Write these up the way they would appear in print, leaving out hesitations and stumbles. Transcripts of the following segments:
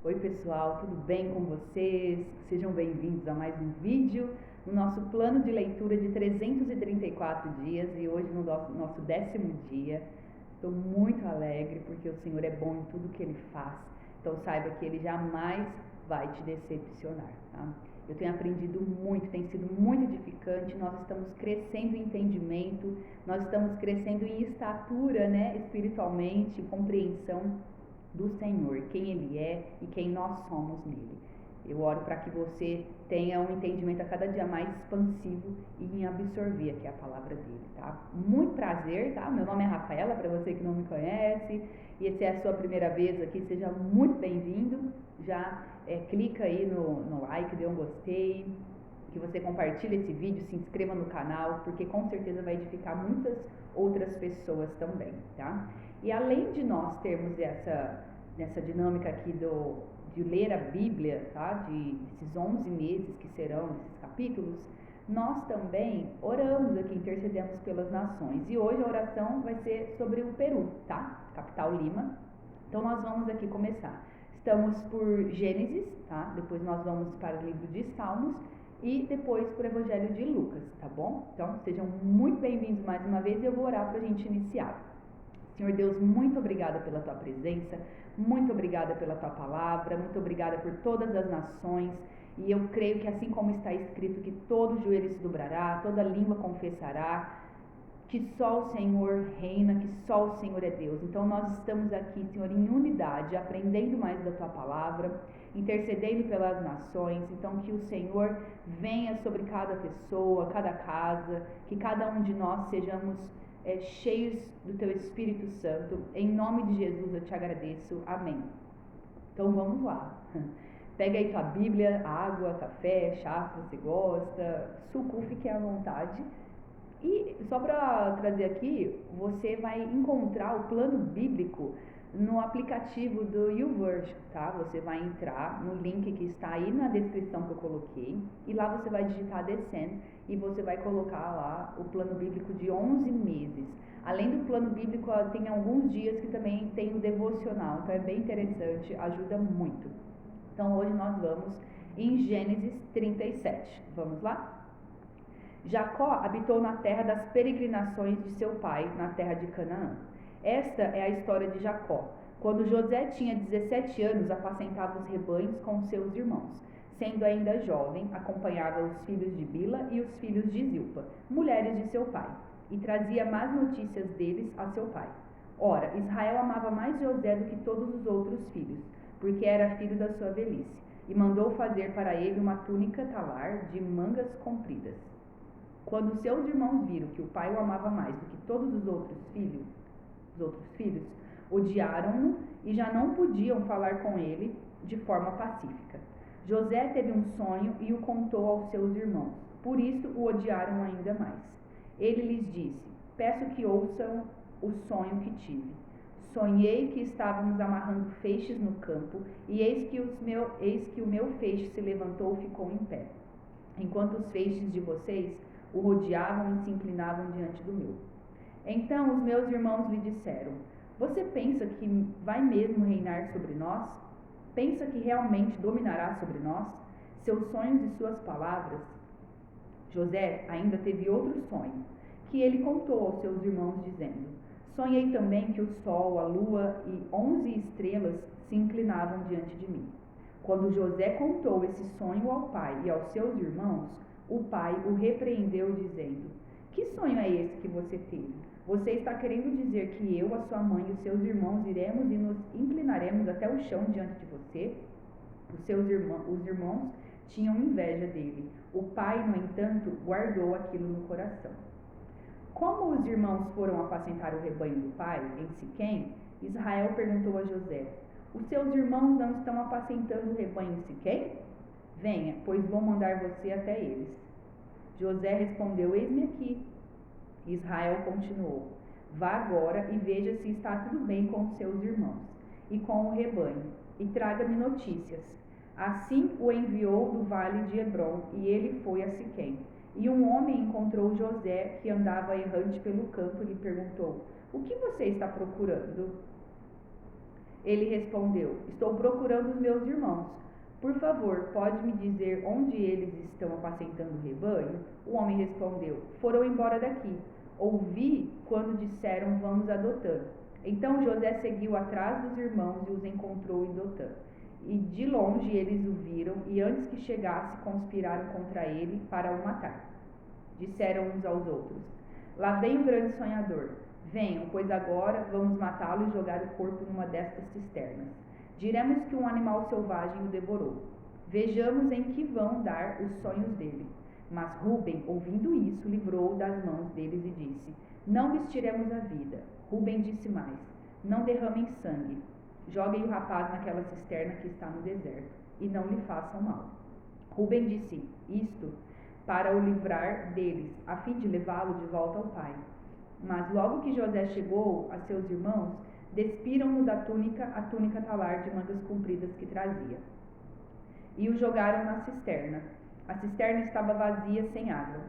Oi pessoal, tudo bem com vocês? Sejam bem-vindos a mais um vídeo no nosso plano de leitura de 334 dias e hoje no nosso 10º dia. Estou muito alegre porque o Senhor é bom em tudo que Ele faz, então saiba que Ele jamais vai te decepcionar, tá? Eu tenho aprendido muito, tem sido muito edificante, nós estamos crescendo em entendimento, nós estamos crescendo em estatura, espiritualmente, compreensão do Senhor, quem Ele é e quem nós somos nele. Eu oro para que você tenha um entendimento a cada dia mais expansivo e em absorver aqui a palavra dele, tá? Muito prazer, tá? Meu nome é Rafaela, para você que não me conhece, e se é a sua primeira vez aqui, seja muito bem-vindo. Já clica aí no like, dê um gostei, que você compartilhe esse vídeo, se inscreva no canal, porque com certeza vai edificar muitas outras pessoas também, tá? E além de nós termos nessa dinâmica aqui de ler a Bíblia, tá? Desses 11 meses que serão esses capítulos, nós também oramos aqui, intercedemos pelas nações. E hoje a oração vai ser sobre o Peru, tá? Capital Lima. Então nós vamos aqui começar. Estamos por Gênesis, tá? Depois nós vamos para o livro de Salmos e depois para o Evangelho de Lucas, tá bom? Então sejam muito bem-vindos mais uma vez e eu vou orar para a gente iniciar. Senhor Deus, muito obrigada pela Tua presença, muito obrigada pela Tua palavra, muito obrigada por todas as nações, e eu creio que assim como está escrito que todo joelho se dobrará, toda língua confessará, que só o Senhor reina, que só o Senhor é Deus. Então nós estamos aqui, Senhor, em unidade, aprendendo mais da Tua palavra, intercedendo pelas nações. Então que o Senhor venha sobre cada pessoa, cada casa, que cada um de nós sejamos cheios do Teu Espírito Santo. Em nome de Jesus eu te agradeço. Amém. Então vamos lá. Pega aí tua Bíblia, água, café, chá se você gosta, suco, fique à vontade. E só para trazer aqui, você vai encontrar o plano bíblico no aplicativo do YouVersion, tá? Você vai entrar no link que está aí na descrição que eu coloquei e lá você vai digitar Descend e você vai colocar lá o plano bíblico de 11 meses. Além do plano bíblico, tem alguns dias que também tem o devocional, então é bem interessante, ajuda muito. Então hoje nós vamos em Gênesis 37. Vamos lá? Jacó habitou na terra das peregrinações de seu pai, na terra de Canaã. Esta é a história de Jacó. Quando José tinha 17 anos, apacentava os rebanhos com seus irmãos. Sendo ainda jovem, acompanhava os filhos de Bila e os filhos de Zilpa, mulheres de seu pai, e trazia más notícias deles a seu pai. Ora, Israel amava mais José do que todos os outros filhos, porque era filho da sua velhice, e mandou fazer para ele uma túnica talar de mangas compridas. Quando seus irmãos viram que o pai o amava mais do que todos os outros filhos, odiaram-no e já não podiam falar com ele de forma pacífica. José teve um sonho e o contou aos seus irmãos, por isso o odiaram ainda mais. Ele lhes disse: peço que ouçam o sonho que tive. Sonhei que estávamos amarrando feixes no campo, e eis que o meu feixe se levantou e ficou em pé, enquanto os feixes de vocês o rodeavam e se inclinavam diante do meu. Então os meus irmãos lhe disseram: você pensa que vai mesmo reinar sobre nós? Pensa que realmente dominará sobre nós? Seus sonhos e suas palavras? José ainda teve outro sonho, que ele contou aos seus irmãos, dizendo: sonhei também que o sol, a lua e 11 estrelas se inclinavam diante de mim. Quando José contou esse sonho ao pai e aos seus irmãos, o pai o repreendeu, dizendo: que sonho é esse que você teve? Você está querendo dizer que eu, a sua mãe e os seus irmãos iremos e nos inclinaremos até o chão diante de você? Os irmãos tinham inveja dele. O pai, no entanto, guardou aquilo no coração. Como os irmãos foram apacentar o rebanho do pai em Siquém, Israel perguntou a José: os seus irmãos não estão apacentando o rebanho em Siquém? Venha, pois vou mandar você até eles. José respondeu: eis-me aqui. Israel continuou: vá agora e veja se está tudo bem com os seus irmãos e com o rebanho, e traga-me notícias. Assim o enviou do vale de Hebrom, e ele foi a Siquém. E um homem encontrou José, que andava errante pelo campo, e lhe perguntou: o que você está procurando? Ele respondeu: Estou procurando os meus irmãos. Por favor, pode me dizer onde eles estão apacentando o rebanho? O homem respondeu: Foram embora daqui. Ouvi quando disseram: Vamos a Dotã. Então José seguiu atrás dos irmãos e os encontrou em Dotã. E de longe eles o viram, e antes que chegasse, conspiraram contra ele para o matar. Disseram uns aos outros: Lá vem o grande sonhador. Venham, pois agora vamos matá-lo e jogar o corpo numa destas cisternas. Diremos que um animal selvagem o devorou. Vejamos em que vão dar os sonhos dele. Mas Rúben, ouvindo isso, livrou-o das mãos deles e disse: Não lhes tiremos a vida. Rúben disse mais: Não derramem sangue. Joguem o rapaz naquela cisterna que está no deserto, e não lhe façam mal. Rúben disse isto para o livrar deles, a fim de levá-lo de volta ao pai. Mas logo que José chegou a seus irmãos, despiram-no da túnica, a túnica talar de mangas compridas que trazia, e o jogaram na cisterna. A cisterna estava vazia, sem água.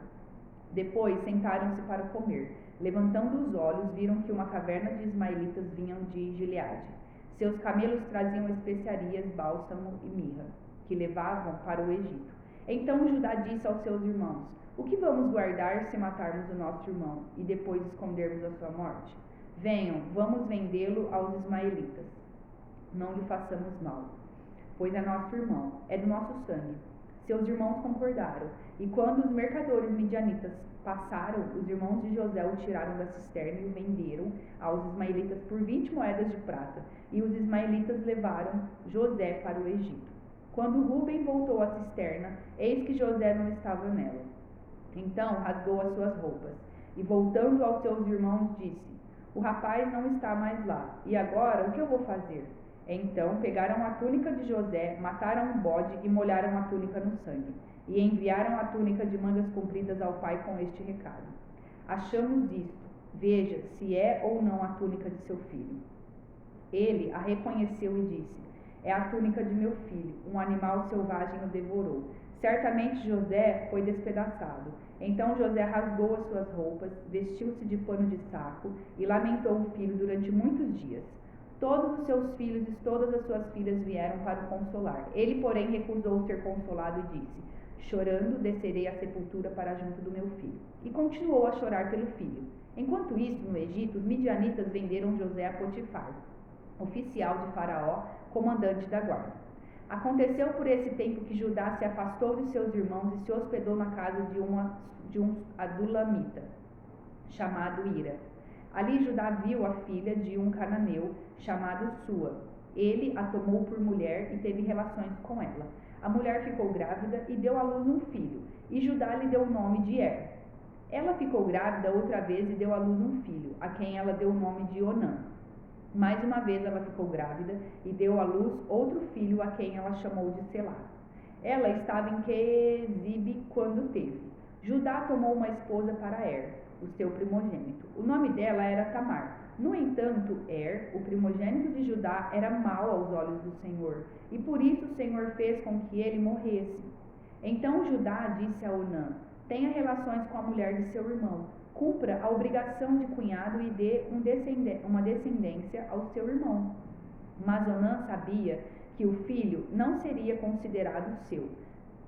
Depois sentaram-se para comer. Levantando os olhos, viram que uma caverna de ismaelitas vinham de Gileade. Seus camelos traziam especiarias, bálsamo e mirra, que levavam para o Egito. Então Judá disse aos seus irmãos: O que vamos guardar se matarmos o nosso irmão e depois escondermos a sua morte? Venham, vamos vendê-lo aos ismaelitas. Não lhe façamos mal, pois é nosso irmão, é do nosso sangue. Seus irmãos concordaram, e quando os mercadores midianitas passaram, os irmãos de José o tiraram da cisterna e o venderam aos ismaelitas por 20 moedas de prata, e os ismaelitas levaram José para o Egito. Quando Rúben voltou à cisterna, eis que José não estava nela. Então rasgou as suas roupas, e voltando aos seus irmãos disse: O rapaz não está mais lá, e agora o que eu vou fazer? Então pegaram a túnica de José, mataram um bode e molharam a túnica no sangue, e enviaram a túnica de mangas compridas ao pai com este recado: Achamos isto, veja se é ou não a túnica de seu filho. Ele a reconheceu e disse: É a túnica de meu filho, um animal selvagem o devorou. Certamente José foi despedaçado. Então José rasgou as suas roupas, vestiu-se de pano de saco e lamentou o filho durante muitos dias. Todos os seus filhos e todas as suas filhas vieram para o consolar. Ele, porém, recusou ser consolado e disse: Chorando, descerei à sepultura para junto do meu filho. E continuou a chorar pelo filho. Enquanto isso, no Egito, os midianitas venderam José a Potifar, oficial de Faraó, comandante da guarda. Aconteceu por esse tempo que Judá se afastou de seus irmãos e se hospedou na casa de um adulamita, chamado Ira. Ali Judá viu a filha de um cananeu, chamado Sua. Ele a tomou por mulher e teve relações com ela. A mulher ficou grávida e deu à luz um filho, e Judá lhe deu o nome de Er. Ela ficou grávida outra vez e deu à luz um filho, a quem ela deu o nome de Onã. Mais uma vez ela ficou grávida e deu à luz outro filho, a quem ela chamou de Selá. Ela estava em Quezibe quando teve. Judá tomou uma esposa para Er, o seu primogênito. O nome dela era Tamar. No entanto, Er, o primogênito de Judá, era mau aos olhos do Senhor, e por isso o Senhor fez com que ele morresse. Então Judá disse a Onã: Tenha relações com a mulher de seu irmão, cumpra a obrigação de cunhado e dê uma descendência ao seu irmão. Mas Onã sabia que o filho não seria considerado seu.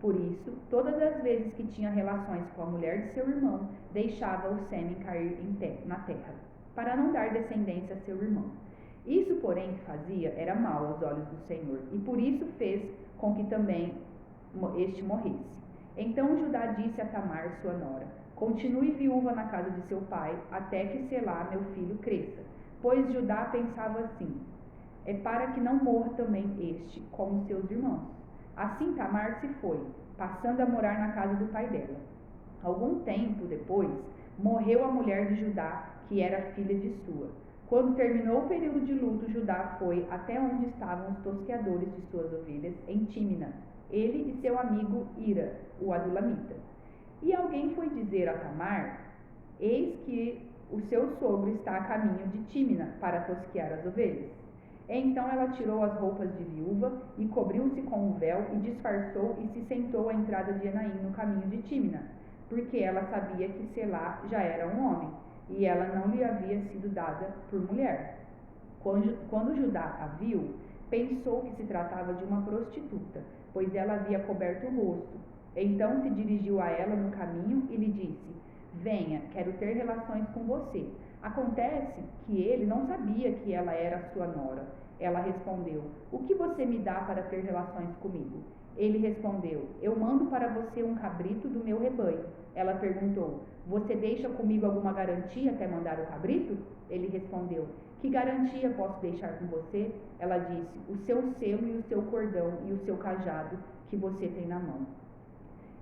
Por isso, todas as vezes que tinha relações com a mulher de seu irmão, deixava o sêmen cair na terra, para não dar descendência a seu irmão. Isso, porém, que fazia era mal aos olhos do Senhor, e por isso fez com que também este morresse. Então Judá disse a Tamar, sua nora: Continue viúva na casa de seu pai, até que Selá, meu filho, cresça. Pois Judá pensava assim: É para que não morra também este, como seus irmãos. Assim Tamar se foi, passando a morar na casa do pai dela. Algum tempo depois, morreu a mulher de Judá, que era filha de Sua. Quando terminou o período de luto, Judá foi até onde estavam os tosqueadores de suas ovelhas, em Tímina, ele e seu amigo Ira, o adulamita. E alguém foi dizer a Tamar: Eis que o seu sogro está a caminho de Tímina para tosquear as ovelhas. Então ela tirou as roupas de viúva e cobriu-se com o véu e disfarçou e se sentou à entrada de Enaim no caminho de Tímina, porque ela sabia que Selá já era um homem, e ela não lhe havia sido dada por mulher. Quando Judá a viu, pensou que se tratava de uma prostituta, pois ela havia coberto o rosto. Então se dirigiu a ela no caminho e lhe disse: Venha, quero ter relações com você. Acontece que ele não sabia que ela era sua nora. Ela respondeu: O que você me dá para ter relações comigo? Ele respondeu: Eu mando para você um cabrito do meu rebanho. Ela perguntou: Você deixa comigo alguma garantia até mandar o cabrito? Ele respondeu: Que garantia posso deixar com você? Ela disse: O seu selo e o seu cordão e o seu cajado que você tem na mão.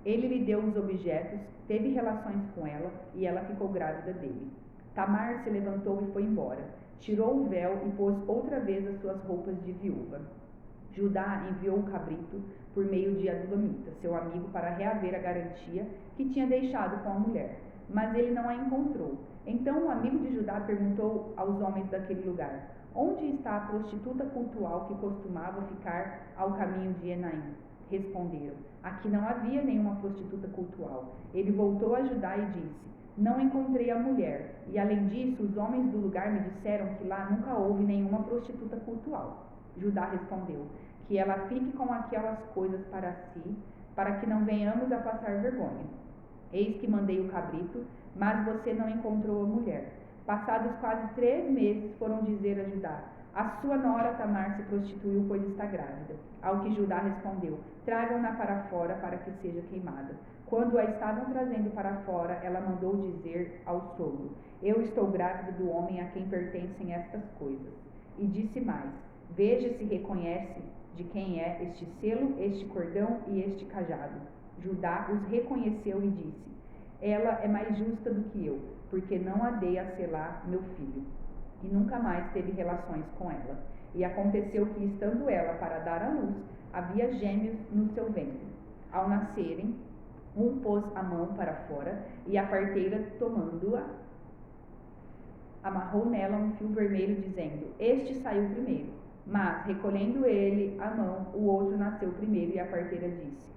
Ele lhe deu os objetos, teve relações com ela e ela ficou grávida dele. Tamar se levantou e foi embora. Tirou o véu e pôs outra vez as suas roupas de viúva. Judá enviou o cabrito por meio de Adulamita, seu amigo, para reaver a garantia que tinha deixado com a mulher, mas ele não a encontrou. Então o amigo de Judá perguntou aos homens daquele lugar: Onde está a prostituta cultual que costumava ficar ao caminho de Enaim? Responderam: Aqui não havia nenhuma prostituta cultual. Ele voltou a Judá e disse: Não encontrei a mulher, e além disso os homens do lugar me disseram que lá nunca houve nenhuma prostituta cultual. Judá respondeu: Que ela fique com aquelas coisas para si, para que não venhamos a passar vergonha. Eis que mandei o cabrito, mas você não encontrou a mulher. Passados quase 3 meses, foram dizer a Judá: A sua nora Tamar se prostituiu, pois está grávida. Ao que Judá respondeu: Tragam-na para fora, para que seja queimada. Quando a estavam trazendo para fora, ela mandou dizer ao sogro: Eu estou grávida do homem a quem pertencem estas coisas. E disse mais: Veja se reconhece de quem é este selo, este cordão e este cajado. Judá os reconheceu e disse: Ela é mais justa do que eu, porque não a dei a selar meu filho. E nunca mais teve relações com ela. E aconteceu que, estando ela para dar à luz, havia gêmeos no seu ventre. Ao nascerem, um pôs a mão para fora, e a parteira, tomando-a, amarrou nela um fio vermelho, dizendo: Este saiu primeiro. Mas, recolhendo ele a mão, o outro nasceu primeiro, e a parteira disse: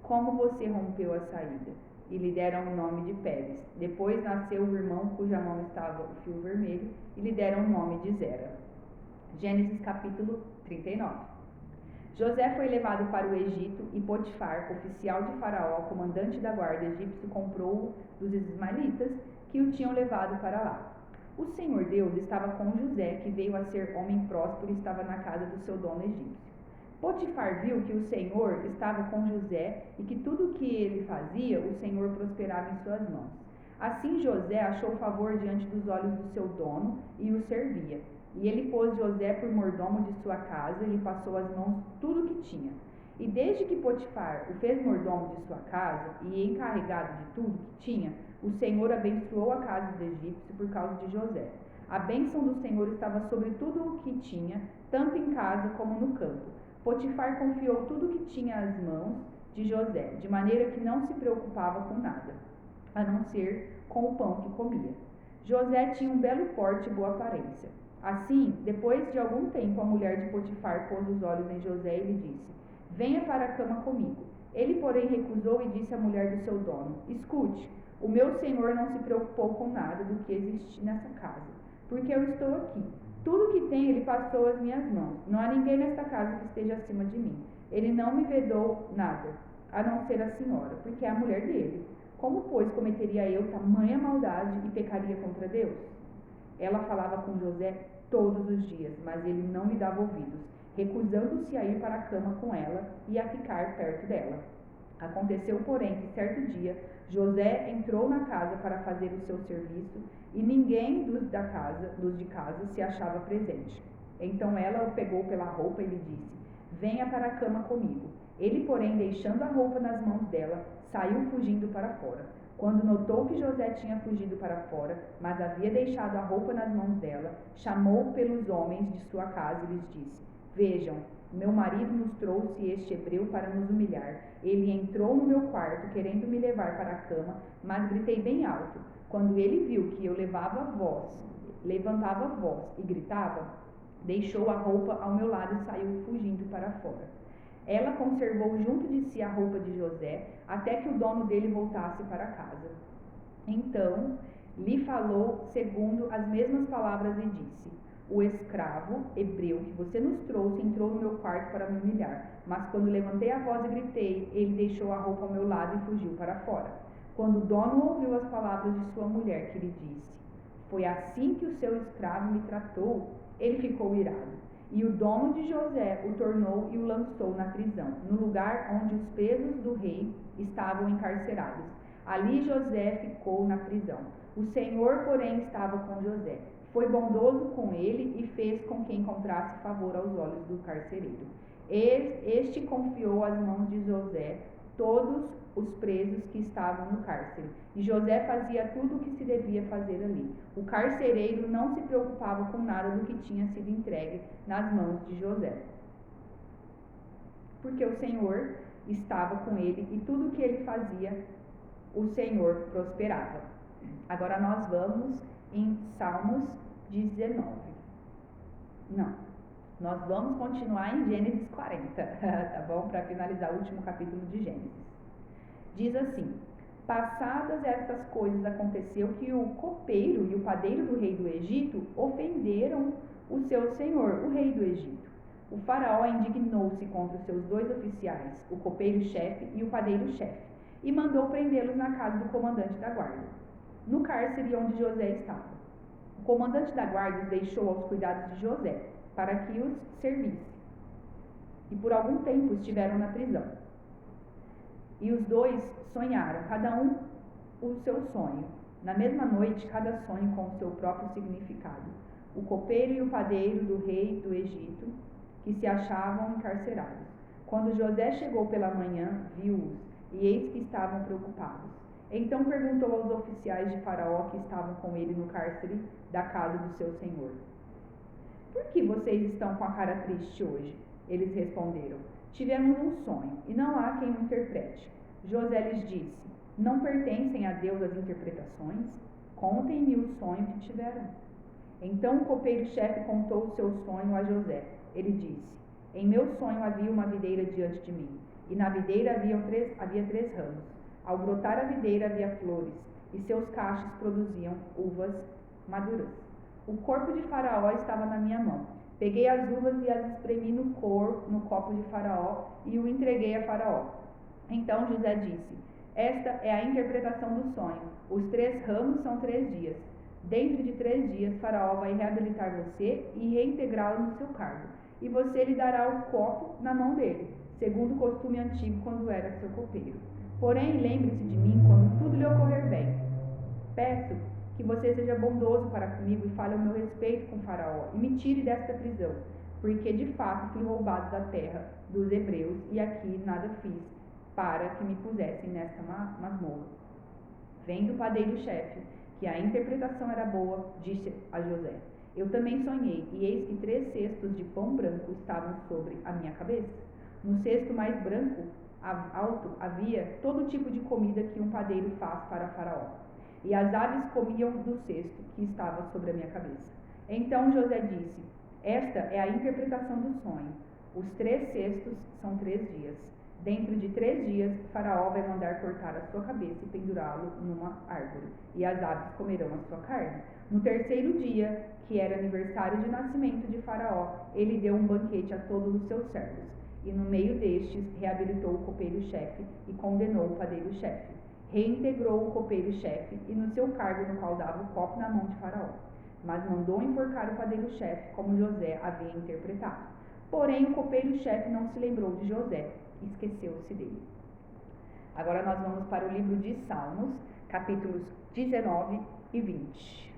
Como você rompeu a saída? E lhe deram o nome de Pérez. Depois nasceu o irmão cuja mão estava o fio vermelho, e lhe deram o nome de Zera. Gênesis capítulo 39. José foi levado para o Egito, e Potifar, oficial de Faraó, comandante da guarda egípcio, comprou-o dos ismaelitas que o tinham levado para lá. O Senhor Deus estava com José, que veio a ser homem próspero e estava na casa do seu dono egípcio. Potifar viu que o Senhor estava com José e que tudo o que ele fazia, o Senhor prosperava em suas mãos. Assim José achou favor diante dos olhos do seu dono e o servia. E ele pôs José por mordomo de sua casa e lhe passou às mãos tudo o que tinha. E desde que Potifar o fez mordomo de sua casa e encarregado de tudo que tinha, o Senhor abençoou a casa do egípcio por causa de José. A bênção do Senhor estava sobre tudo o que tinha, tanto em casa como no campo. Potifar confiou tudo o que tinha às mãos de José, de maneira que não se preocupava com nada, a não ser com o pão que comia. José tinha um belo porte e boa aparência. Assim, depois de algum tempo, a mulher de Potifar pôs os olhos em José e lhe disse: Venha para a cama comigo. Ele, porém, recusou e disse à mulher do seu dono: Escute, o meu senhor não se preocupou com nada do que existe nessa casa, porque eu estou aqui. Tudo que tem ele passou às minhas mãos. Não há ninguém nesta casa que esteja acima de mim. Ele não me vedou nada, a não ser a senhora, porque é a mulher dele. Como, pois, cometeria eu tamanha maldade e pecaria contra Deus? Ela falava com José todos os dias, mas ele não lhe dava ouvidos, recusando-se a ir para a cama com ela e a ficar perto dela. Aconteceu, porém, que certo dia José entrou na casa para fazer o seu serviço e ninguém dos de casa se achava presente. Então ela o pegou pela roupa e lhe disse: Venha para a cama comigo. Ele, porém, deixando a roupa nas mãos dela, saiu fugindo para fora. Quando notou que José tinha fugido para fora, mas havia deixado a roupa nas mãos dela, chamou pelos homens de sua casa e lhes disse: Vejam, meu marido nos trouxe este hebreu para nos humilhar. Ele entrou no meu quarto, querendo me levar para a cama, mas gritei bem alto. Quando ele viu que eu levantava a voz e gritava, deixou a roupa ao meu lado e saiu fugindo para fora. Ela conservou junto de si a roupa de José, até que o dono dele voltasse para casa. Então lhe falou segundo as mesmas palavras e disse: o escravo hebreu que você nos trouxe entrou no meu quarto para me humilhar, mas quando levantei a voz e gritei, ele deixou a roupa ao meu lado e fugiu para fora. Quando o dono ouviu as palavras de sua mulher, que lhe disse, foi assim que o seu escravo me tratou, ele ficou irado. E o dono de José o tornou e o lançou na prisão, no lugar onde os presos do rei estavam encarcerados. Ali José ficou na prisão. O Senhor, porém, estava com José. Foi bondoso com ele e fez com que encontrasse favor aos olhos do carcereiro. Este confiou às mãos de José todos os presos que estavam no cárcere. E José fazia tudo o que se devia fazer ali. O carcereiro não se preocupava com nada do que tinha sido entregue nas mãos de José, porque o Senhor estava com ele e tudo o que ele fazia, o Senhor prosperava. Agora nós vamos em Salmos 19. Não, nós vamos continuar em Gênesis 40, tá bom? Para finalizar o último capítulo de Gênesis. Diz assim: passadas estas coisas, aconteceu que o copeiro e o padeiro do rei do Egito ofenderam o seu senhor, o rei do Egito. O faraó indignou-se contra os seus dois oficiais, o copeiro-chefe e o padeiro-chefe, e mandou prendê-los na casa do comandante da guarda, no cárcere onde José estava. O comandante da guarda os deixou aos cuidados de José, para que os servisse, e por algum tempo estiveram na prisão. E os dois sonharam, cada um o seu sonho. Na mesma noite, cada sonho com o seu próprio significado. O copeiro e o padeiro do rei do Egito, que se achavam encarcerados. Quando José chegou pela manhã, viu-os, e eis que estavam preocupados. Então perguntou aos oficiais de Faraó que estavam com ele no cárcere da casa do seu senhor: por que vocês estão com a cara triste hoje? Eles responderam: tivemos um sonho, e não há quem o interprete. José lhes disse: não pertencem a Deus as interpretações? Contem-me o sonho que tiveram. Então o copeiro-chefe contou o seu sonho a José. Ele disse: em meu sonho havia uma videira diante de mim, e na videira havia três ramos. Ao brotar a videira havia flores, e seus cachos produziam uvas maduras. O corpo de Faraó estava na minha mão. Peguei as uvas e as espremi no copo de Faraó e o entreguei a Faraó. Então José disse: esta é a interpretação do sonho. Os 3 ramos são 3 dias. Dentro de 3 dias, Faraó vai reabilitar você e reintegrá-lo no seu cargo. E você lhe dará o copo na mão dele, segundo o costume antigo quando era seu copeiro. Porém, lembre-se de mim quando tudo lhe ocorrer bem. Peço que você seja bondoso para comigo e fale ao meu respeito com Faraó e me tire desta prisão, porque de fato fui roubado da terra dos hebreus e aqui nada fiz para que me pusessem nesta masmorra. Vendo o padeiro-chefe que a interpretação era boa, disse a José: eu também sonhei, e eis que 3 cestos de pão branco estavam sobre a minha cabeça. No cesto mais branco, alto, havia todo tipo de comida que um padeiro faz para Faraó. E as aves comiam do cesto que estava sobre a minha cabeça. Então José disse: esta é a interpretação do sonho. Os 3 cestos são 3 dias. Dentro de 3 dias, Faraó vai mandar cortar a sua cabeça e pendurá-lo numa árvore, e as aves comerão a sua carne. No 3º dia, que era aniversário de nascimento de Faraó, ele deu um banquete a todos os seus servos, e no meio destes reabilitou o copeiro-chefe e condenou o padeiro-chefe. Reintegrou o copeiro-chefe e no seu cargo, no qual dava o copo na mão de Faraó, mas mandou enforcar o padeiro-chefe, como José havia interpretado. Porém, o copeiro-chefe não se lembrou de José, esqueceu-se dele. Agora nós vamos para o livro de Salmos, capítulos 19 e 20.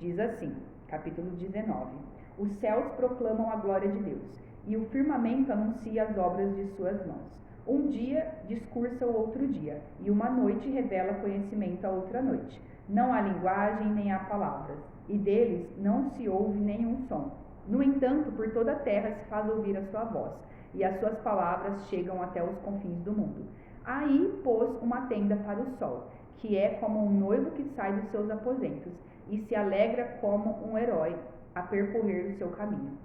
Diz assim, capítulo 19: os céus proclamam a glória de Deus, e o firmamento anuncia as obras de suas mãos. Um dia discursa o outro dia, e uma noite revela conhecimento a outra noite. Não há linguagem nem há palavras, e deles não se ouve nenhum som. No entanto, por toda a terra se faz ouvir a sua voz, e as suas palavras chegam até os confins do mundo. Aí pôs uma tenda para o sol, que é como um noivo que sai dos seus aposentos, e se alegra como um herói a percorrer o seu caminho.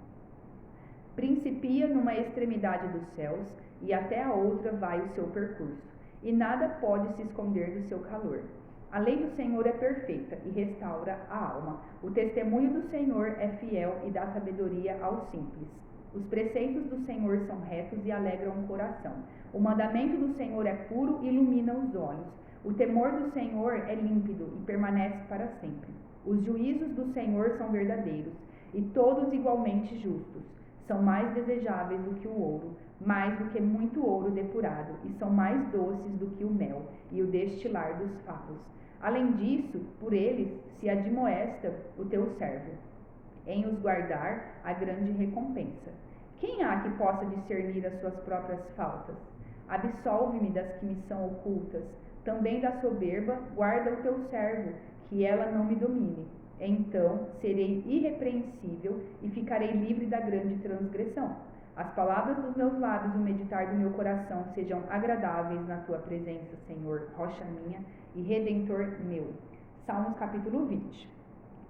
Principia numa extremidade dos céus, e até a outra vai o seu percurso, e nada pode se esconder do seu calor. A lei do Senhor é perfeita e restaura a alma. O testemunho do Senhor é fiel e dá sabedoria aos simples. Os preceitos do Senhor são retos e alegram o coração. O mandamento do Senhor é puro e ilumina os olhos. O temor do Senhor é límpido e permanece para sempre. Os juízos do Senhor são verdadeiros e todos igualmente justos. São mais desejáveis do que o ouro, mais do que muito ouro depurado, e são mais doces do que o mel e o destilar dos favos. Além disso, por eles se admoesta o teu servo, em os guardar a grande recompensa. Quem há que possa discernir as suas próprias faltas? Absolve-me das que me são ocultas. Também da soberba guarda o teu servo, que ela não me domine. Então serei irrepreensível e ficarei livre da grande transgressão. As palavras dos meus lábios e o meditar do meu coração sejam agradáveis na tua presença, Senhor, rocha minha e redentor meu. Salmos capítulo 20.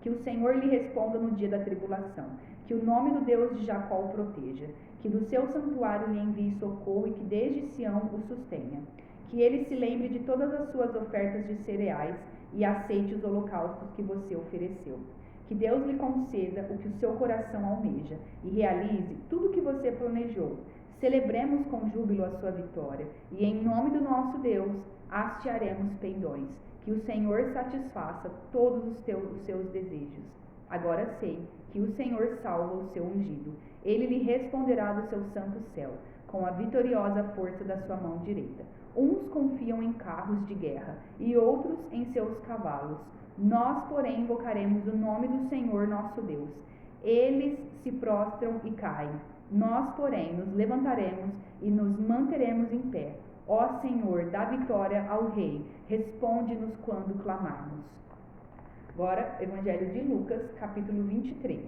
Que o Senhor lhe responda no dia da tribulação, que o nome do Deus de Jacó o proteja, que do seu santuário lhe envie socorro e que desde Sião o sustenha. Que ele se lembre de todas as suas ofertas de cereais e aceite os holocaustos que você ofereceu. Que Deus lhe conceda o que o seu coração almeja e realize tudo o que você planejou. Celebremos com júbilo a sua vitória e em nome do nosso Deus hastearemos pendões. Que o Senhor satisfaça todos os seus desejos. Agora sei que o Senhor salva o seu ungido. Ele lhe responderá do seu santo céu, com a vitoriosa força da sua mão direita. Uns confiam em carros de guerra e outros em seus cavalos. Nós, porém, invocaremos o nome do Senhor nosso Deus. Eles se prostram e caem. Nós, porém, nos levantaremos e nos manteremos em pé. Ó Senhor, dá vitória ao Rei. Responde-nos quando clamarmos. Agora, Evangelho de Lucas, capítulo 23.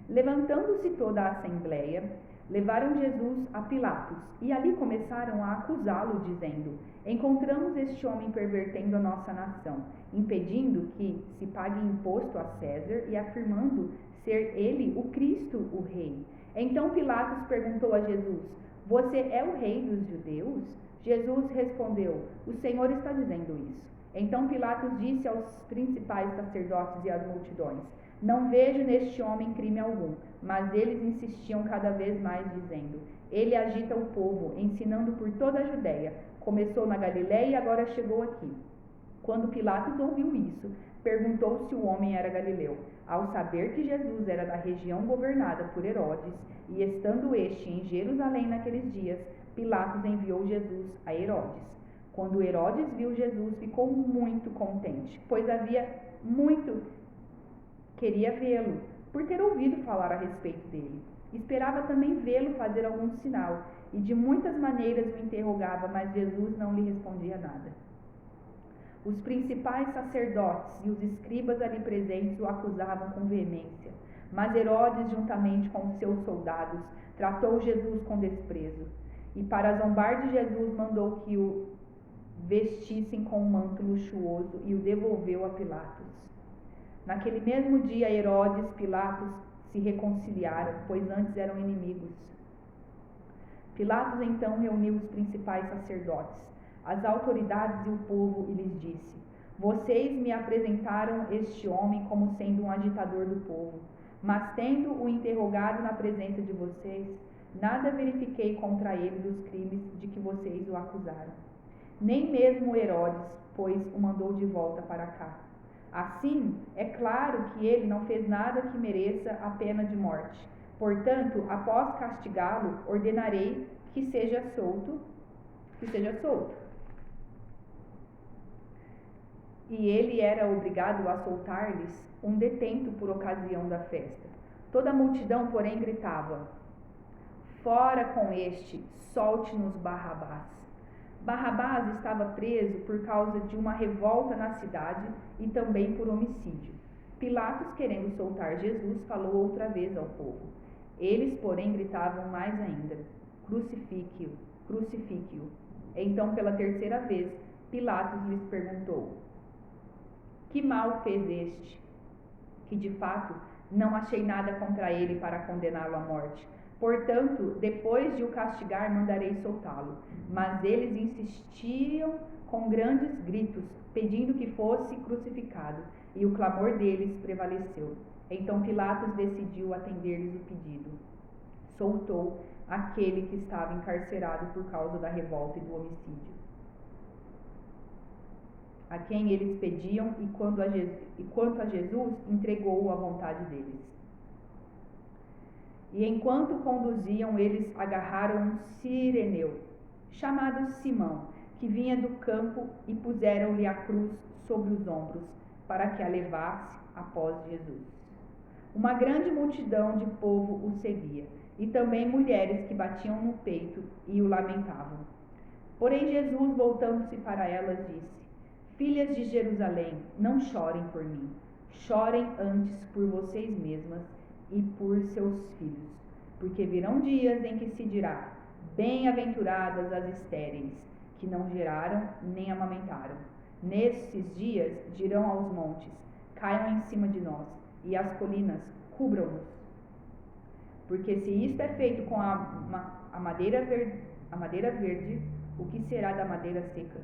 Levantando-se toda a assembleia, levaram Jesus a Pilatos e ali começaram a acusá-lo, dizendo: encontramos este homem pervertendo a nossa nação, impedindo que se pague imposto a César e afirmando ser ele o Cristo, o rei. Então Pilatos perguntou a Jesus: você é o rei dos judeus? Jesus respondeu: o Senhor está dizendo isso. Então Pilatos disse aos principais sacerdotes e às multidões: não vejo neste homem crime algum. Mas eles insistiam cada vez mais, dizendo: ele agita o povo, ensinando por toda a Judéia. Começou na Galiléia e agora chegou aqui. Quando Pilatos ouviu isso, perguntou se o homem era galileu. Ao saber que Jesus era da região governada por Herodes, e estando este em Jerusalém naqueles dias, Pilatos enviou Jesus a Herodes. Quando Herodes viu Jesus, ficou muito contente, pois queria vê-lo, por ter ouvido falar a respeito dele. Esperava também vê-lo fazer algum sinal, e de muitas maneiras o interrogava, mas Jesus não lhe respondia nada. Os principais sacerdotes e os escribas ali presentes o acusavam com veemência, mas Herodes, juntamente com os seus soldados, tratou Jesus com desprezo, e para zombar de Jesus mandou que o vestissem com um manto luxuoso e o devolveu a Pilatos. Naquele mesmo dia, Herodes e Pilatos se reconciliaram, pois antes eram inimigos. Pilatos então reuniu os principais sacerdotes, as autoridades e o povo e lhes disse: vocês me apresentaram este homem como sendo um agitador do povo, mas tendo-o interrogado na presença de vocês, nada verifiquei contra ele dos crimes de que vocês o acusaram. Nem mesmo Herodes, pois o mandou de volta para cá. Assim, é claro que ele não fez nada que mereça a pena de morte. Portanto, após castigá-lo, ordenarei que seja solto. E ele era obrigado a soltar-lhes um detento por ocasião da festa. Toda a multidão, porém, gritava: fora com este, solte-nos Barrabás. Barrabás estava preso por causa de uma revolta na cidade e também por homicídio. Pilatos, querendo soltar Jesus, falou outra vez ao povo. Eles, porém, gritavam mais ainda: crucifique-o, crucifique-o. Então, pela terceira vez, Pilatos lhes perguntou: que mal fez este? Que de fato não achei nada contra ele para condená-lo à morte. Portanto, depois de o castigar, mandarei soltá-lo. Mas eles insistiam com grandes gritos, pedindo que fosse crucificado, e o clamor deles prevaleceu. Então Pilatos decidiu atender-lhes o pedido. Soltou aquele que estava encarcerado por causa da revolta e do homicídio, a quem eles pediam, e quanto a Jesus, entregou-o à vontade deles. E enquanto conduziam, eles agarraram um cireneu, chamado Simão, que vinha do campo, e puseram-lhe a cruz sobre os ombros, para que a levasse após Jesus. Uma grande multidão de povo o seguia, e também mulheres que batiam no peito e o lamentavam. Porém Jesus, voltando-se para elas, disse: Filhas de Jerusalém, não chorem por mim, chorem antes por vocês mesmas e por seus filhos, porque virão dias em que se dirá: bem-aventuradas as estéreis, que não geraram nem amamentaram. Nesses dias dirão aos montes: caiam em cima de nós, e às colinas: cubram-nos. Porque se isto é feito com a madeira verde, o que será da madeira seca?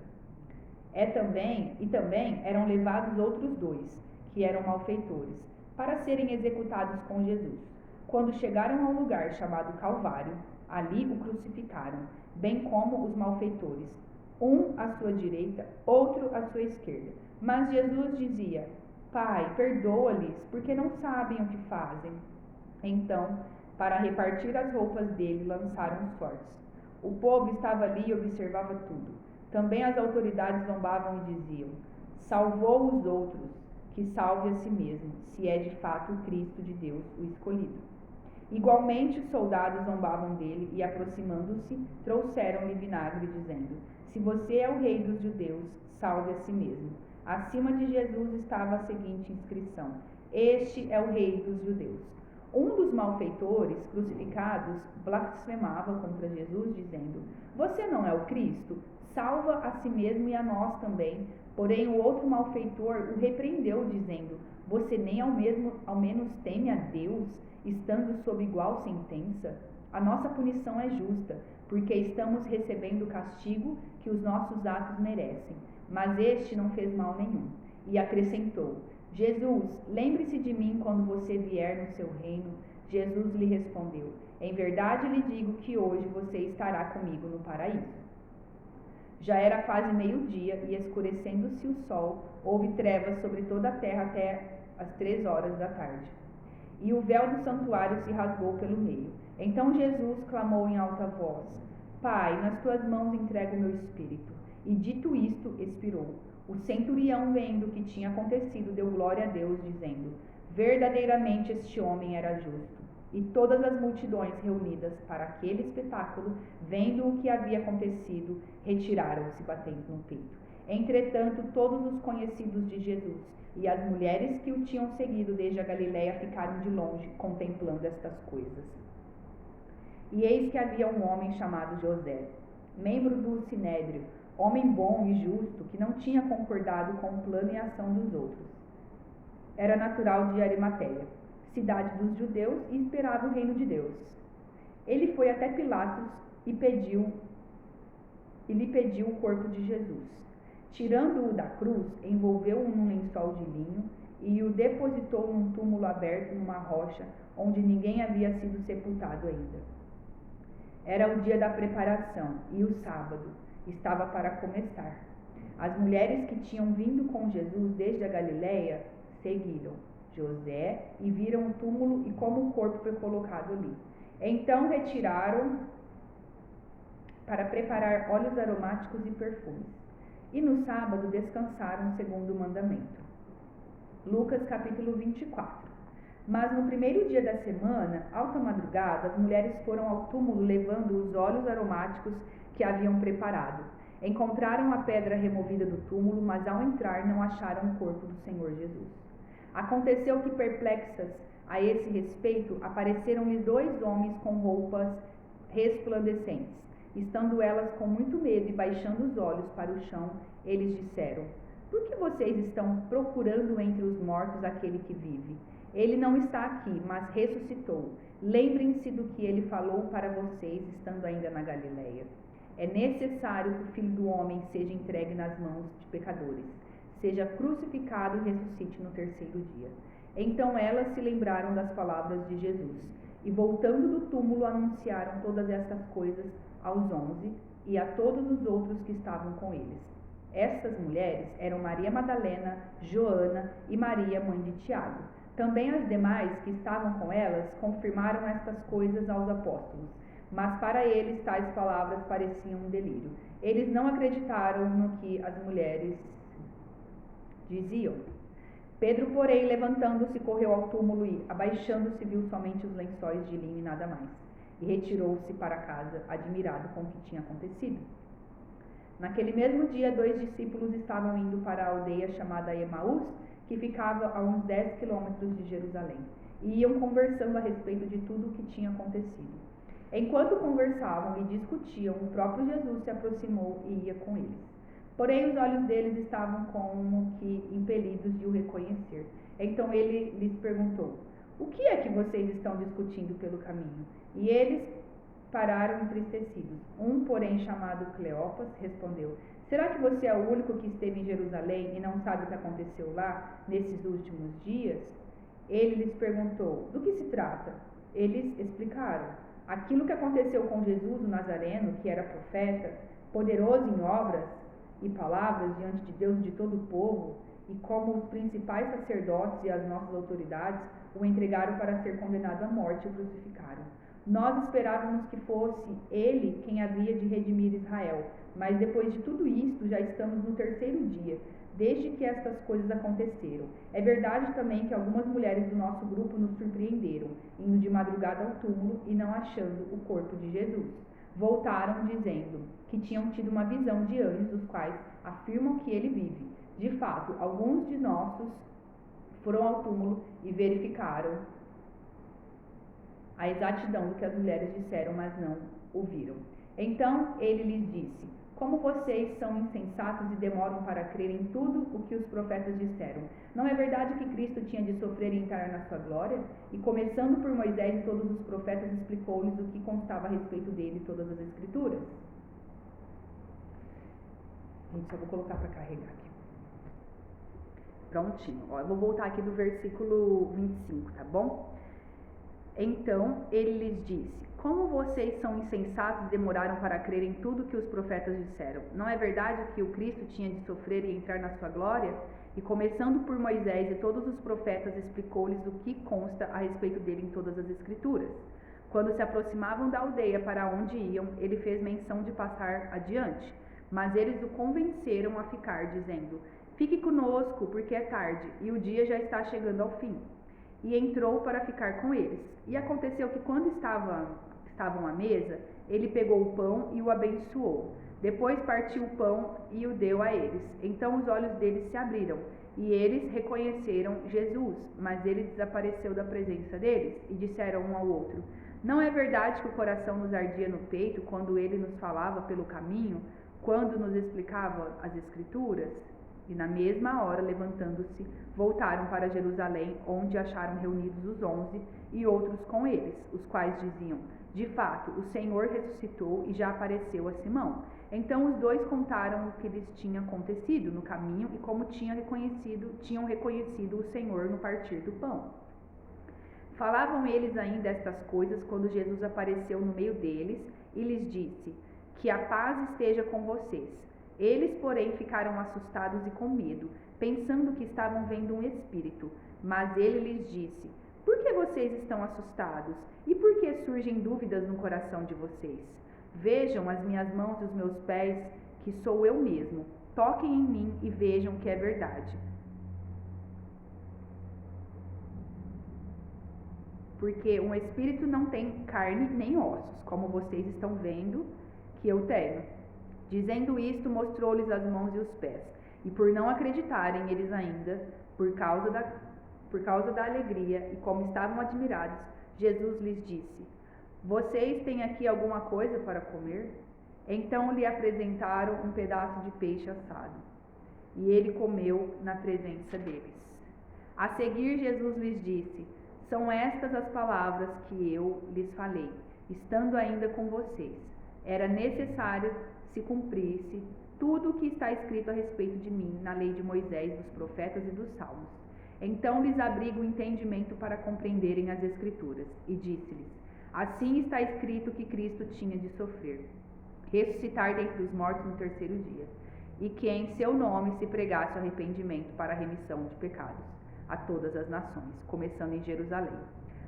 Também eram levados outros 2, que eram malfeitores, para serem executados com Jesus. Quando chegaram ao lugar chamado Calvário, ali o crucificaram, bem como os malfeitores, um à sua direita, outro à sua esquerda. Mas Jesus dizia: Pai, perdoa-lhes, porque não sabem o que fazem. Então, para repartir as roupas dele, lançaram sortes. O povo estava ali e observava tudo. Também as autoridades zombavam e diziam: salvou os outros, que salve a si mesmo, se é de fato o Cristo de Deus, o escolhido. Igualmente os soldados zombavam dele e, aproximando-se, trouxeram-lhe vinagre, dizendo: se você é o rei dos judeus, salve a si mesmo. Acima de Jesus estava a seguinte inscrição: este é o rei dos judeus. Um dos malfeitores crucificados blasfemava contra Jesus, dizendo: você não é o Cristo? Salva a si mesmo e a nós também. Porém o outro malfeitor o repreendeu, dizendo: você nem ao menos teme a Deus, estando sob igual sentença? A nossa punição é justa, porque estamos recebendo o castigo que os nossos atos merecem. Mas este não fez mal nenhum. E acrescentou: Jesus, lembre-se de mim quando você vier no seu reino. Jesus lhe respondeu: em verdade lhe digo que hoje você estará comigo no paraíso. Já era quase meio-dia, e escurecendo-se o sol, houve trevas sobre toda a terra até as 3 horas da tarde. E o véu do santuário se rasgou pelo meio. Então Jesus clamou em alta voz: Pai, nas tuas mãos entrego o meu espírito. E dito isto, expirou. O centurião, vendo o que tinha acontecido, deu glória a Deus, dizendo: verdadeiramente este homem era justo. E todas as multidões reunidas para aquele espetáculo, vendo o que havia acontecido, retiraram-se batendo no peito. Entretanto, todos os conhecidos de Jesus e as mulheres que o tinham seguido desde a Galiléia ficaram de longe, contemplando estas coisas. E eis que havia um homem chamado José, membro do Sinédrio, homem bom e justo, que não tinha concordado com o plano e a ação dos outros. Era natural de Arimateia, cidade dos judeus, e esperava o reino de Deus. Ele foi até Pilatos e lhe pediu o corpo de Jesus. Tirando-o da cruz, envolveu-o num lençol de linho e o depositou num túmulo aberto numa rocha, onde ninguém havia sido sepultado ainda. Era o dia da preparação, e o sábado estava para começar. As mulheres que tinham vindo com Jesus desde a Galiléia seguiram José e viram o túmulo e como o corpo foi colocado ali. Então retiraram para preparar óleos aromáticos e perfumes. E no sábado descansaram segundo o mandamento. Lucas capítulo 24. Mas no primeiro dia da semana, alta madrugada, as mulheres foram ao túmulo levando os óleos aromáticos que haviam preparado. Encontraram a pedra removida do túmulo, mas ao entrar não acharam o corpo do Senhor Jesus. Aconteceu que, perplexas a esse respeito, apareceram-lhe 2 homens com roupas resplandecentes. Estando elas com muito medo e baixando os olhos para o chão, eles disseram: por que vocês estão procurando entre os mortos aquele que vive? Ele não está aqui, mas ressuscitou. Lembrem-se do que ele falou para vocês estando ainda na Galileia. É necessário que o Filho do Homem seja entregue nas mãos de pecadores, seja crucificado e ressuscite no terceiro dia. Então elas se lembraram das palavras de Jesus, e voltando do túmulo anunciaram todas estas coisas aos 11 e a todos os outros que estavam com eles. Estas mulheres eram Maria Madalena, Joana e Maria, mãe de Tiago. Também as demais que estavam com elas confirmaram estas coisas aos apóstolos, mas para eles tais palavras pareciam um delírio. Eles não acreditaram no que as mulheres diziam. Pedro, porém, levantando-se, correu ao túmulo e, abaixando-se, viu somente os lençóis de linho e nada mais, e retirou-se para casa, admirado com o que tinha acontecido. Naquele mesmo dia, 2 discípulos estavam indo para a aldeia chamada Emaús, que ficava a uns 10 quilômetros de Jerusalém, e iam conversando a respeito de tudo o que tinha acontecido. Enquanto conversavam e discutiam, o próprio Jesus se aproximou e ia com eles. Porém, os olhos deles estavam como que impelidos de o reconhecer. Então ele lhes perguntou: o que é que vocês estão discutindo pelo caminho? E eles pararam entristecidos. Um, porém, chamado Cleopas, respondeu: será que você é o único que esteve em Jerusalém e não sabe o que aconteceu lá nesses últimos dias? Ele lhes perguntou: do que se trata? Eles explicaram: aquilo que aconteceu com Jesus, o Nazareno, que era profeta, poderoso em obras e palavras diante de Deus e de todo o povo, e como os principais sacerdotes e as nossas autoridades o entregaram para ser condenado à morte e o crucificaram. Nós esperávamos que fosse ele quem havia de redimir Israel, mas depois de tudo isto já estamos no terceiro dia, desde que estas coisas aconteceram. É verdade também que algumas mulheres do nosso grupo nos surpreenderam, indo de madrugada ao túmulo e não achando o corpo de Jesus. Voltaram dizendo que tinham tido uma visão de anjos, os quais afirmam que ele vive. De fato, alguns de nossos foram ao túmulo e verificaram a exatidão do que as mulheres disseram, mas não ouviram. Então ele lhes disse: como vocês são insensatos e demoram para crer em tudo o que os profetas disseram? Não é verdade que Cristo tinha de sofrer e entrar na sua glória? E começando por Moisés e todos os profetas, explicou-lhes o que constava a respeito dele em todas as escrituras. Gente, só vou colocar para carregar aqui. Prontinho. Ó, eu vou voltar aqui do versículo 25, tá bom? Então ele lhes disse: como vocês são insensatos e demoraram para crer em tudo que os profetas disseram? Não é verdade que o Cristo tinha de sofrer e entrar na sua glória? E começando por Moisés e todos os profetas, explicou-lhes o que consta a respeito dele em todas as escrituras. Quando se aproximavam da aldeia para onde iam, ele fez menção de passar adiante, mas eles o convenceram a ficar, dizendo: fique conosco, porque é tarde, e o dia já está chegando ao fim. E entrou para ficar com eles. E aconteceu que quando estavam à mesa, ele pegou o pão e o abençoou. Depois partiu o pão e o deu a eles. Então os olhos deles se abriram, e eles reconheceram Jesus, mas ele desapareceu da presença deles, e disseram um ao outro: não é verdade que o coração nos ardia no peito quando ele nos falava pelo caminho, quando nos explicava as Escrituras? E na mesma hora, levantando-se, voltaram para Jerusalém, onde acharam reunidos os 11 e outros com eles, os quais diziam: de fato, o Senhor ressuscitou e já apareceu a Simão. Então os dois contaram o que lhes tinha acontecido no caminho e como tinham reconhecido o Senhor no partir do pão. Falavam eles ainda estas coisas quando Jesus apareceu no meio deles e lhes disse: que a paz esteja com vocês. Eles, porém, ficaram assustados e com medo, pensando que estavam vendo um espírito. Mas ele lhes disse: por que vocês estão assustados? E por que surgem dúvidas no coração de vocês? Vejam as minhas mãos e os meus pés, que sou eu mesmo. Toquem em mim e vejam que é verdade. Porque um espírito não tem carne nem ossos, como vocês estão vendo que eu tenho. Dizendo isto, mostrou-lhes as mãos e os pés. E por não acreditarem eles ainda, por causa da alegria e como estavam admirados, Jesus lhes disse: vocês têm aqui alguma coisa para comer? Então lhe apresentaram um pedaço de peixe assado. E ele comeu na presença deles. A seguir, Jesus lhes disse: São estas as palavras que eu lhes falei, estando ainda com vocês. Era necessário se cumprisse tudo o que está escrito a respeito de mim na lei de Moisés, dos profetas e dos salmos. Então lhes abrigo o entendimento para compreenderem as Escrituras, e disse-lhes: assim está escrito que Cristo tinha de sofrer, ressuscitar dentre os mortos no terceiro dia, e que em seu nome se pregasse o arrependimento para a remissão de pecados a todas as nações, começando em Jerusalém.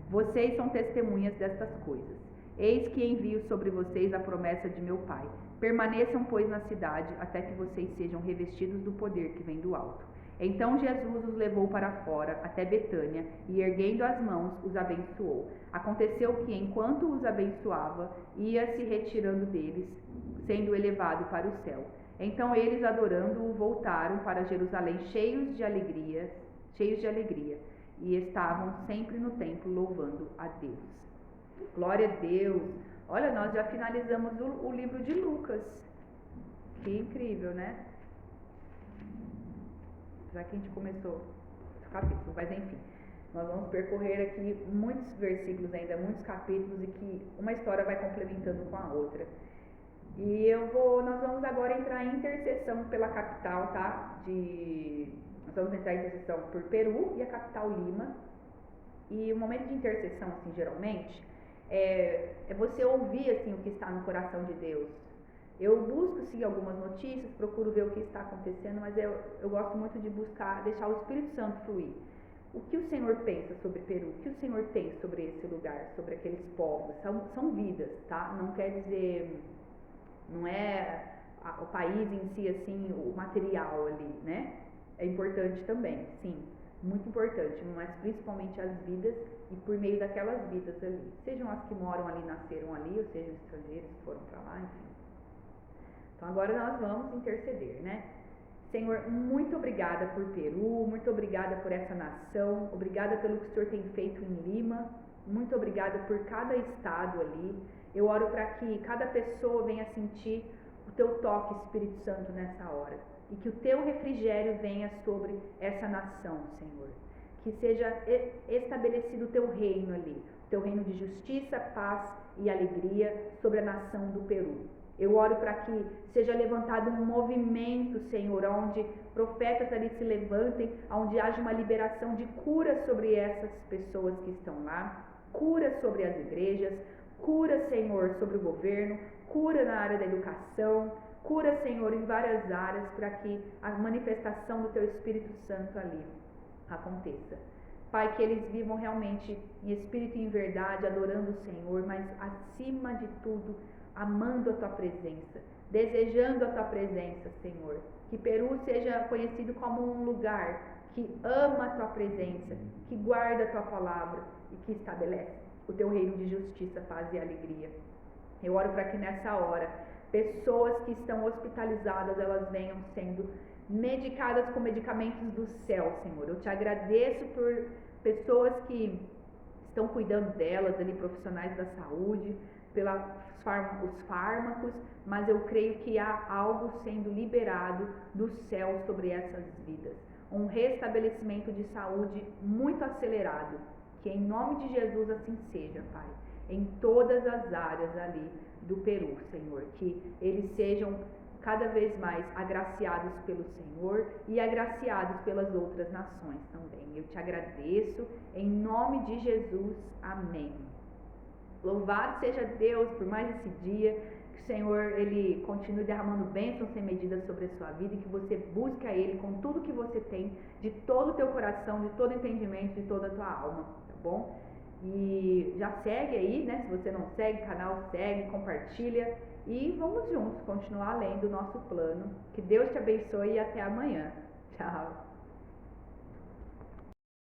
Vocês são testemunhas destas coisas. Eis que envio sobre vocês a promessa de meu Pai. Permaneçam, pois, na cidade, até que vocês sejam revestidos do poder que vem do alto. Então Jesus os levou para fora, até Betânia, e erguendo as mãos, os abençoou. Aconteceu que, enquanto os abençoava, ia se retirando deles, sendo elevado para o céu. Então eles, adorando-o, voltaram para Jerusalém cheios de alegria, e estavam sempre no templo louvando a Deus. Glória a Deus! Olha, nós já finalizamos o livro de Lucas. Que incrível, né? Já que a gente começou o capítulo, mas enfim, nós vamos percorrer aqui muitos versículos ainda, muitos capítulos, e que uma história vai complementando com a outra. E nós vamos agora entrar em intercessão pela capital, tá? Nós vamos entrar em intercessão por Peru e a capital Lima. E o momento de intercessão, assim, geralmente, é você ouvir, assim, o que está no coração de Deus. Eu busco, sim, algumas notícias, procuro ver o que está acontecendo, mas eu gosto muito de buscar, deixar o Espírito Santo fluir. O que o Senhor pensa sobre Peru? O que o Senhor tem sobre esse lugar, sobre aqueles povos? São vidas, tá? Não quer dizer, não é o país em si, assim, o material ali, né? É importante também, sim, muito importante, mas principalmente as vidas, e por meio daquelas vidas ali, sejam as que moram ali, nasceram ali, ou sejam estrangeiros que foram para lá, enfim. Então agora nós vamos interceder, né? Senhor, muito obrigada por Peru, muito obrigada por essa nação, obrigada pelo que o Senhor tem feito em Lima, muito obrigada por cada estado ali. Eu oro para que cada pessoa venha sentir o teu toque, Espírito Santo, nessa hora, e que o teu refrigério venha sobre essa nação, Senhor. Que seja estabelecido o teu reino ali, o teu reino de justiça, paz e alegria sobre a nação do Peru. Eu oro para que seja levantado um movimento, Senhor, onde profetas ali se levantem, onde haja uma liberação de cura sobre essas pessoas que estão lá, cura sobre as igrejas, cura, Senhor, sobre o governo, cura na área da educação, cura, Senhor, em várias áreas, para que a manifestação do Teu Espírito Santo ali aconteça. Pai, que eles vivam realmente em espírito e em verdade, adorando o Senhor, mas acima de tudo, amando a Tua presença, desejando a Tua presença, Senhor. Que Peru seja conhecido como um lugar que ama a Tua presença, que guarda a Tua palavra e que estabelece o Teu reino de justiça, paz e alegria. Eu oro para que nessa hora, pessoas que estão hospitalizadas, elas venham sendo medicadas com medicamentos do céu, Senhor. Eu Te agradeço por pessoas que estão cuidando delas, ali, profissionais da saúde, os fármacos, mas eu creio que há algo sendo liberado do céu sobre essas vidas. Um restabelecimento de saúde muito acelerado. Que em nome de Jesus assim seja, Pai. Em todas as áreas ali do Peru, Senhor. Que eles sejam cada vez mais agraciados pelo Senhor e agraciados pelas outras nações também. Eu Te agradeço. Em nome de Jesus. Amém. Louvado seja Deus por mais esse dia, que o Senhor, Ele continue derramando bênçãos sem medida sobre a sua vida, e que você busque a Ele com tudo que você tem, de todo o teu coração, de todo entendimento, de toda a tua alma, tá bom? E já segue aí, né? Se você não segue o canal, segue, compartilha, e vamos juntos continuar lendo o nosso plano. Que Deus te abençoe e até amanhã. Tchau!